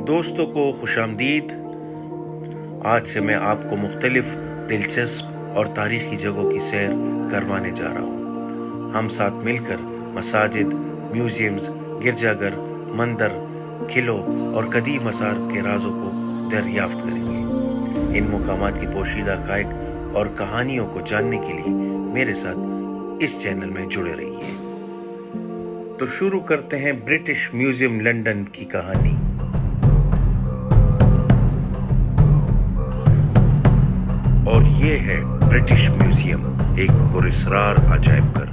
दोस्तों को खुशामदीद। आज से मैं आपको मुख्तलिफ दिलचस्प और तारीखी जगहों की सैर करवाने जा रहा हूँ। हम साथ मिलकर मसाजिद, म्यूजियम्स, गिरजाघर, मंदिर, किलों और कदीम आसार के राजों को दरियाफ्त करेंगे। इन मुकामात की पोशीदा हक़ाइक़ और कहानियों को जानने के लिए मेरे साथ इस चैनल में जुड़े रहिए। तो शुरू करते हैं ब्रिटिश म्यूजियम लंदन की कहानी। और ये है ब्रिटिश म्यूजियम, एक पुरस्कार अजायबघर।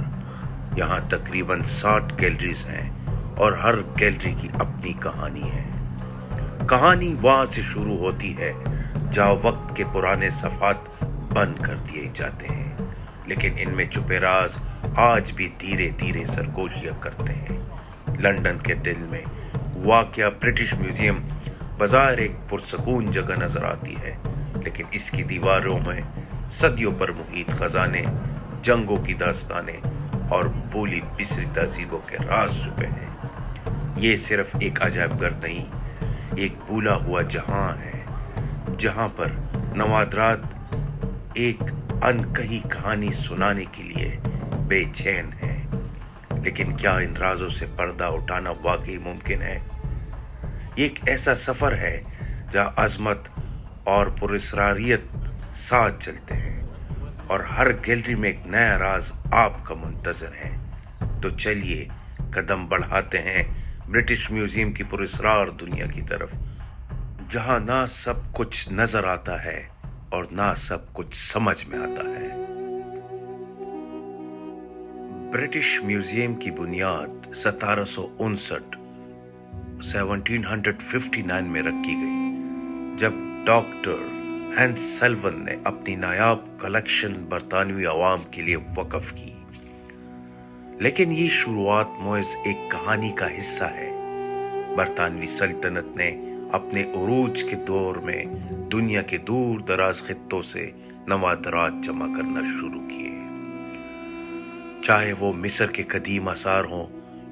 यहाँ तकरीबन 60 गैलरीज हैं और हर गैलरी की अपनी कहानी है। कहानी वहाँ से शुरू होती है जहाँ वक्त के पुराने सफ़ात बंद कर दिए जाते हैं, लेकिन इनमें छुपे राज आज भी धीरे धीरे सरगोशियाँ करते हैं। लंदन के दिल में वाक़या ब्रिटिश म्यूजियम बाजार एक पुरसकून जगह नजर आती है, लेकिन इसकी दीवारों में सदियों पर मुहित खजाने, जंगों की दास्तानें और भूली बिसरी तहजीबों के राज छुपे हैं। ये सिर्फ एक अजायबघर नहीं, एक भूला हुआ जहां है, जहां पर नवादरात एक अनकही कहानी सुनाने के लिए बेचैन है। लेकिन क्या इन राजों से पर्दा उठाना वाकई मुमकिन है? ये एक ऐसा सफर है जहां अजमत और पुरस्कारियत साथ चलते हैं और हर गैलरी में एक नया राज आपका मुंतजर है। तो चलिए कदम बढ़ाते हैं ब्रिटिश म्यूजियम की पुरस्कार दुनिया की तरफ, जहां ना सब कुछ नजर आता है और ना सब कुछ समझ में आता है। ब्रिटिश म्यूजियम की बुनियाद 1759 में रखी गई, जब डॉक्टर हैंस सेल्वन ने अपनी नायाब कलेक्शन बरतानवी अवाम के लिए वक्फ की। लेकिन ये शुरुआत मोइज एक कहानी का हिस्सा है। बरतानवी सल्तनत ने अपने उरूज के दौर में दुनिया के दूर दराज खित्तों से नवादरात जमा करना शुरू किए, चाहे वो मिस्र के कदीम आसार हों,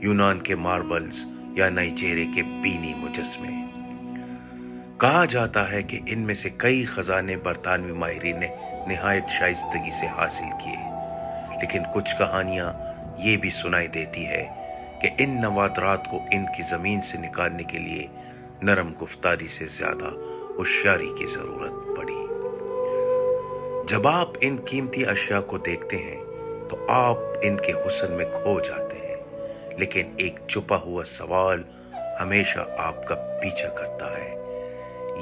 यूनान के मार्बल्स या नाइजीरिया के बीनी मुजस्मे। कहा जाता है कि इनमें से कई खजाने बरतानवी माहिरीन ने निहायत शाइस्तगी से हासिल किए, लेकिन कुछ कहानियां ये भी सुनाई देती है कि इन नवादरात को इनकी जमीन से निकालने के लिए नरम गुफ्तारी से ज्यादा होशियारी की जरूरत पड़ी। जब आप इन कीमती अशिया को देखते हैं तो आप इनके हुस्न में खो जाते हैं, लेकिन एक छुपा हुआ सवाल हमेशा आपका पीछा करता है,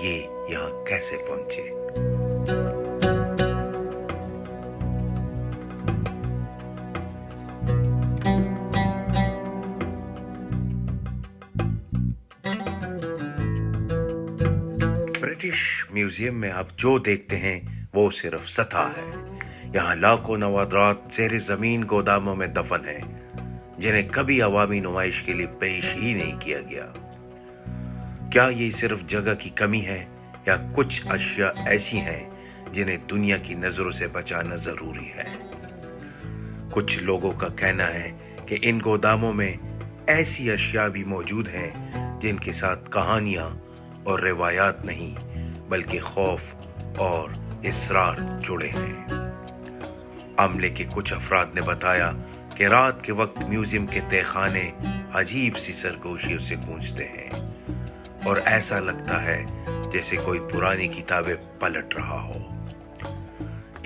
ये यहाँ कैसे पहुंचे? ब्रिटिश म्यूजियम में आप जो देखते हैं वो सिर्फ सतह है। यहाँ लाखों नवादरात ज़ेरे जमीन गोदामों में दफन हैं, जिन्हें कभी अवामी नुमाइश के लिए पेश ही नहीं किया गया। क्या ये सिर्फ जगह की कमी है या कुछ अशिया ऐसी हैं जिन्हें दुनिया की नजरों से बचाना जरूरी है? कुछ लोगों का कहना है कि इन गोदामों में ऐसी अशिया भी मौजूद हैं जिनके साथ कहानियां और रिवायात नहीं बल्कि खौफ और इसरार जुड़े हैं। अमले के कुछ अफराद ने बताया कि रात के वक्त म्यूजियम के तहखाने अजीब सी सरगोशियों से गूंजते हैं और ऐसा लगता है जैसे कोई पुरानी किताबें पलट रहा हो।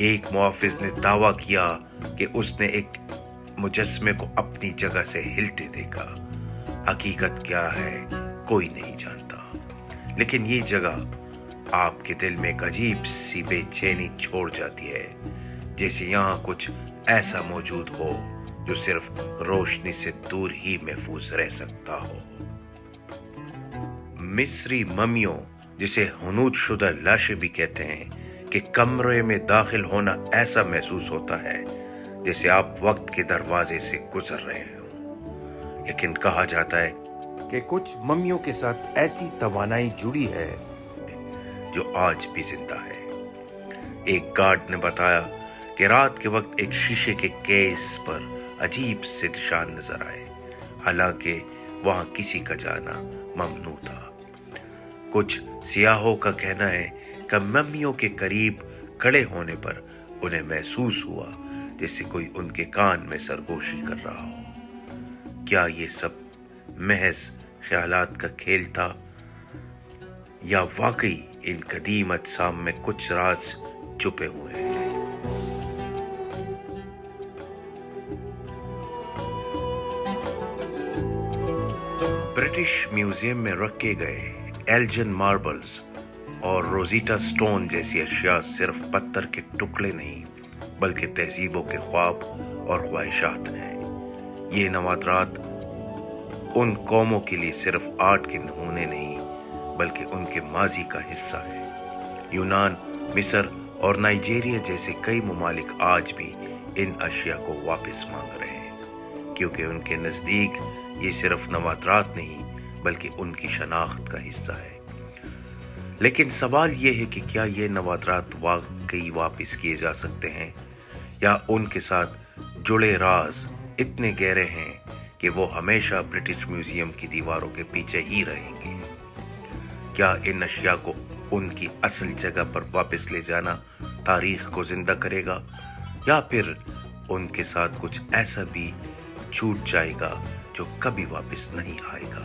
एक मुहाफिज ने दावा किया कि उसने एक मुजस्मे को अपनी जगह से हिलते देखा। हकीकत क्या है कोई नहीं जानता, लेकिन ये जगह आपके दिल में एक अजीब सी बेचैनी छोड़ जाती है, जैसे यहाँ कुछ ऐसा मौजूद हो जो सिर्फ रोशनी से दूर ही महफूज रह सकता हो। मिस्री ममियों, जिसे हुनूद शुदा लाशें भी कहते हैं, कि कमरे में दाखिल होना ऐसा महसूस होता है जैसे आप वक्त के दरवाजे से गुजर रहे हो। लेकिन कहा जाता है कि कुछ मम्मियों के साथ ऐसी तवानाई जुड़ी है जो आज भी जिंदा है। एक गार्ड ने बताया कि रात के वक्त एक शीशे के केस पर अजीब से निशान नजर आए, हालांकि वहां किसी का जाना ममनू था। कुछ सियाहों का कहना है कि मम्मियों के करीब खड़े होने पर उन्हें महसूस हुआ जैसे कोई उनके कान में सरगोशी कर रहा हो। क्या ये सब महज ख्यालात का खेल था या वाकई इन कदीम अजसाम में कुछ राज छुपे हुए हैं? ब्रिटिश म्यूजियम में रखे गए एल्जिन मार्बल्स और रोजीटा स्टोन जैसी अशिया सिर्फ पत्थर के टुकड़े नहीं बल्कि तहजीबों के ख्वाब और ख्वाहिशात हैं। ये नवादरात उन कौमों के लिए सिर्फ आर्ट के नमूने नहीं बल्कि उनके माजी का हिस्सा है। यूनान, मिस्र और नाइजीरिया जैसे कई ममालिक आज भी इन अशिया को वापस मांग रहे हैं, क्योंकि उनके नज़दीक ये सिर्फ नवादरात नहीं बल्कि उनकी शनाख्त का हिस्सा है। लेकिन सवाल ये है कि क्या ये नवादरात वाकई वापस किए जा सकते हैं या उनके साथ जुड़े राज इतने गहरे हैं कि वो हमेशा ब्रिटिश म्यूजियम की दीवारों के पीछे ही रहेंगे? क्या इन अशिया को उनकी असल जगह पर वापस ले जाना तारीख को जिंदा करेगा या फिर उनके साथ कुछ ऐसा भी छूट जाएगा जो कभी वापस नहीं आएगा?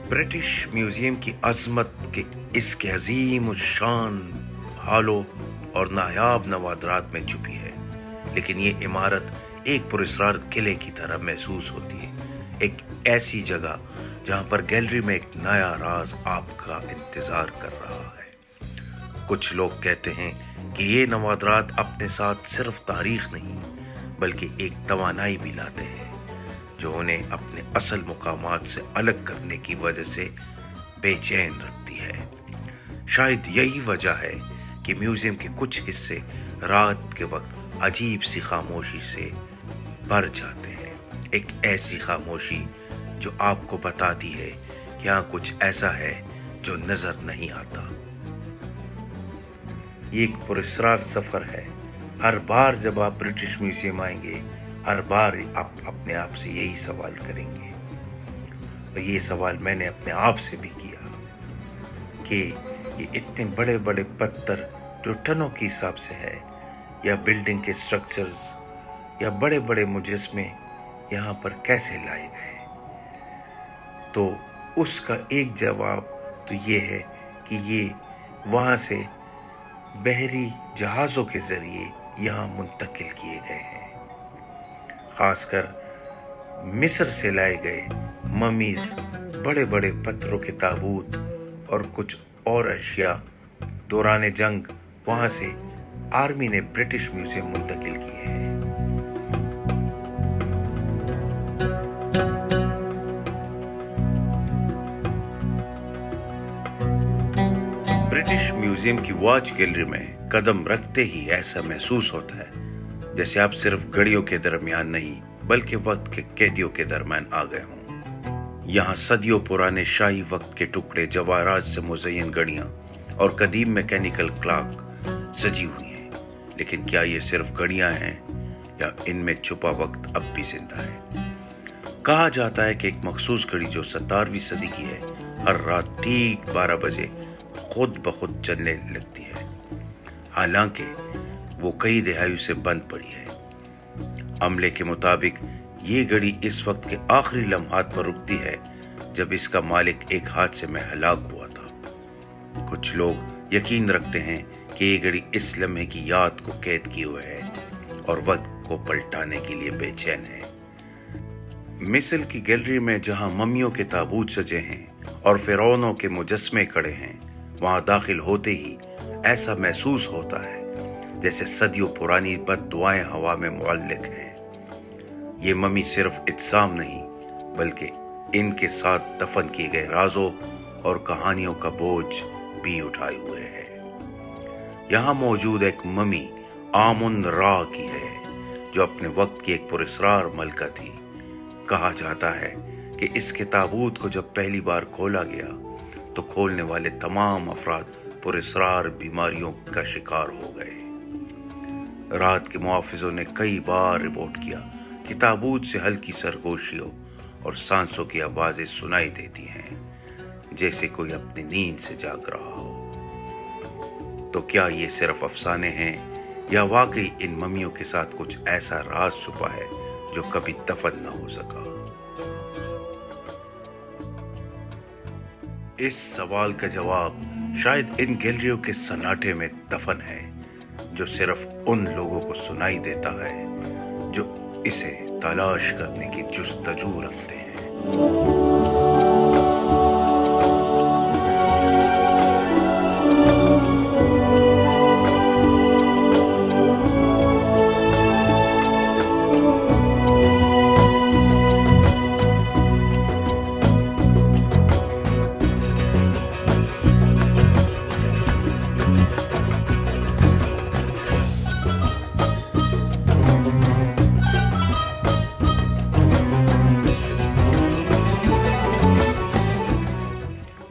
ब्रिटिश म्यूजियम की अजमत के इसके अजीम शान हालो और नायाब नवादरात में छुपी है, लेकिन ये इमारत एक पुरस्कार किले की तरह महसूस होती है, एक ऐसी जगह जहां पर गैलरी में एक नया राज आपका इंतजार कर रहा है। कुछ लोग कहते हैं कि ये नवादरात अपने साथ सिर्फ तारीख नहीं बल्कि एक तवानाई भी लाते हैं जो उन्हें अपने असल मुकामात से अलग करने की वजह से बेचैन रखती है। शायद यही वजह है कि म्यूजियम के कुछ हिस्से रात के वक्त अजीब सी खामोशी से भर जाते हैं, एक ऐसी खामोशी जो आपको बताती है कि यहाँ कुछ ऐसा है जो नजर नहीं आता। ये एक पुरस्कार सफर है। हर बार जब आप ब्रिटिश म्यूजियम आएंगे, हर बार आप अपने आप से यही सवाल करेंगे, और ये सवाल मैंने अपने आप से भी किया कि ये इतने बड़े बड़े पत्थर जो टनों के हिसाब से है, या बिल्डिंग के स्ट्रक्चर्स या बड़े बड़े मुजस्मे यहाँ पर कैसे लाए गए? तो उसका एक जवाब तो ये है कि ये वहाँ से बहरी जहाज़ों के ज़रिए यहाँ मुंतकिल किए गए हैं। खासकर मिस्र से लाए गए ममीज, बड़े बड़े पत्थरों के ताबूत और कुछ और अशिया दौरान जंग वहाँ से आर्मी ने ब्रिटिश म्यूजियम मुंतकिल किए हैं। ब्रिटिश म्यूजियम की वॉच गैलरी में कदम रखते ही ऐसा महसूस होता है जैसे आप सिर्फ घड़ियों के दरमियान नहीं बल्कि वक्त के कैदियों के दरमियान आ गए हों। यहाँ सदियों पुराने शाही वक्त के टुकड़े, जवाहरात से मुज़य्यन घड़ियां और कदीम मैकेनिकल क्लॉक सजी हुई हैं। लेकिन क्या ये सिर्फ घड़ियां हैं या इनमें छुपा वक्त अब भी जिंदा है? कहा जाता है कि एक मखसूस घड़ी जो 17वीं सदी की है, हर रात ठीक 12 बजे खुद ब खुद चलने लगती है, हालांकि वो कई दहाइयों से बंद पड़ी है। अमले के मुताबिक ये घड़ी इस वक्त के आखिरी लम्हात पर रुकती है जब इसका मालिक एक हादसे में हलाक हुआ था। कुछ लोग यकीन रखते हैं कि ये घड़ी इस लम्हे की याद को कैद किए हुए है और वक्त को पलटाने के लिए बेचैन है। मिस्र की गैलरी में जहां मम्मियों के ताबूत सजे हैं और फिरौनों के मुजस्मे खड़े हैं, वहां दाखिल होते ही ऐसा महसूस होता है जैसे सदियों पुरानी बद्दुआएं हवा में मुअल्लिक हैं। ये मम्मी सिर्फ इत्साम नहीं बल्कि इनके साथ दफन किए गए राजों और कहानियों का बोझ भी उठाए हुए है। यहाँ मौजूद एक मम्मी आमुन रा की है, जो अपने वक्त की एक पुरस्रार मलका थी। कहा जाता है कि इसके ताबूत को जब पहली बार खोला गया तो खोलने वाले तमाम अफराद पुरस्रार बीमारियों का शिकार हो गए। रात के मुआफिजों ने कई बार रिपोर्ट किया कि ताबूत से हल्की सरगोशियों और सांसों की आवाजें सुनाई देती हैं, जैसे कोई अपनी नींद से जाग रहा हो। तो क्या ये सिर्फ अफसाने हैं या वाकई इन मम्मियों के साथ कुछ ऐसा राज छुपा है जो कभी दफन न हो सका? इस सवाल का जवाब शायद इन गैलरियों के सन्नाटे में दफन है, जो सिर्फ उन लोगों को सुनाई देता है जो इसे तलाश करने की जुस्तजू रखते हैं।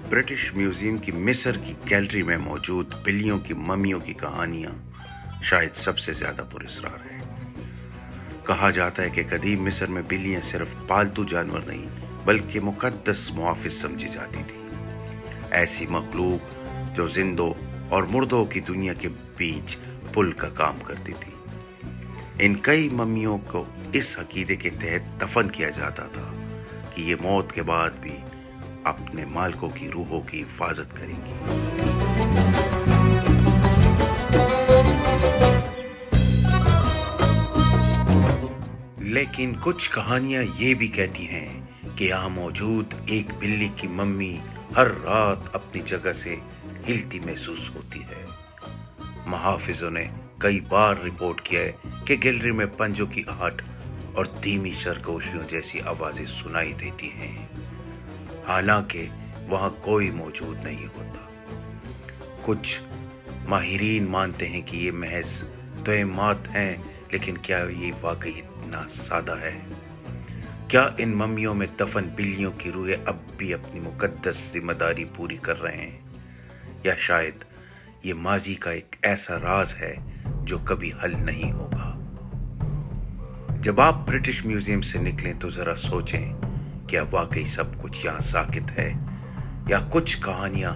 ब्रिटिश म्यूजियम की मिस्र की गैलरी में मौजूद बिल्लियों की मम्मियों की कहानियां शायद सबसे ज्यादा पुरस्कार है। कहा जाता है कि कदीम मिस्र में बिल्लियां सिर्फ पालतू जानवर नहीं बल्कि मुकद्दस मुआफिज समझी जाती थी। ऐसी मखलूक जो जिंदों और मुर्दों की दुनिया के बीच पुल का काम करती थी। इन कई मम्मियों को इस अकीदे के तहत दफन किया जाता था कि ये मौत के बाद भी अपने मालिकों की रूहों की हिफाजत करेंगी। लेकिन कुछ कहानियां ये भी कहती हैं कि यहाँ मौजूद एक बिल्ली की मम्मी हर रात अपनी जगह से हिलती महसूस होती है। मुहाफिजों ने कई बार रिपोर्ट किया है कि गैलरी में पंजों की आहट और धीमी सरगोशियों जैसी आवाजें सुनाई देती हैं, हालांकि वहां कोई मौजूद नहीं होता। कुछ माहिरीन मानते हैं कि ये महज तोहमात हैं, लेकिन क्या ये वाकई इतना सादा है? क्या इन मम्मियों में दफन बिल्लियों की रूहें अब भी अपनी मुकद्दस जिम्मेदारी पूरी कर रहे हैं, या शायद ये माजी का एक ऐसा राज है जो कभी हल नहीं होगा? जब आप ब्रिटिश म्यूजियम से निकलें तो जरा सोचें, क्या वाकई सब कुछ यहाँ साकित है या कुछ कहानियां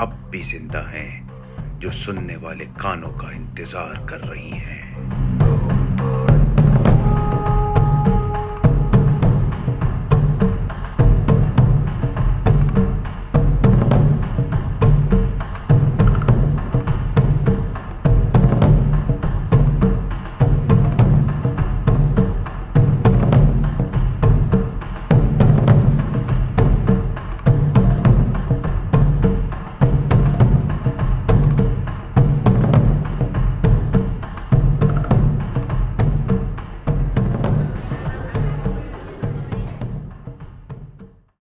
अब भी जिंदा हैं जो सुनने वाले कानों का इंतजार कर रही हैं?